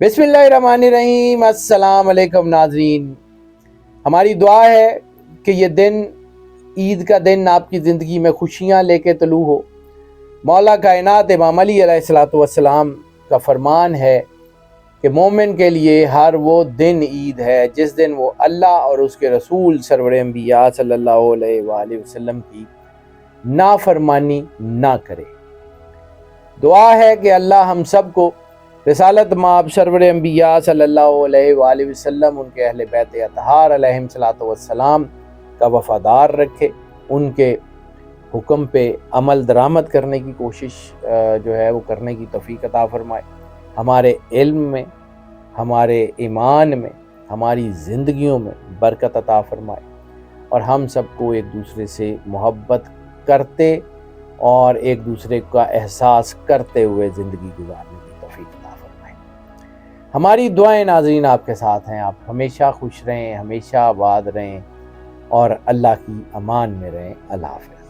بسم اللہ الرحمن الرحیم۔ السلام علیکم ناظرین، ہماری دعا ہے کہ یہ دن، عید کا دن، آپ کی زندگی میں خوشیاں لے کے طلوع ہو۔ مولا کائنات امام علی علیہ السلام کا فرمان ہے کہ مومن کے لیے ہر وہ دن عید ہے جس دن وہ اللہ اور اس کے رسول سرور انبیاء صلی اللہ علیہ وآلہ وسلم کی نافرمانی نہ کرے۔ دعا ہے کہ اللہ ہم سب کو رسالت مآب سرور انبیاء صلی اللہ علیہ وآلہ وسلم، ان کے اہل بیت اطہار علیہم الصلوۃ والسلام کا وفادار رکھے، ان کے حکم پہ عمل درآمد کرنے کی کوشش جو ہے وہ کرنے کی توفیق عطا فرمائے، ہمارے علم میں، ہمارے ایمان میں، ہماری زندگیوں میں برکت عطا فرمائے، اور ہم سب کو ایک دوسرے سے محبت کرتے اور ایک دوسرے کا احساس کرتے ہوئے زندگی گزارنے کی توفیق عطا فرمائے۔ ہماری دعائیں ناظرین آپ کے ساتھ ہیں، آپ ہمیشہ خوش رہیں، ہمیشہ آباد رہیں اور اللہ کی امان میں رہیں۔ اللہ حافظ۔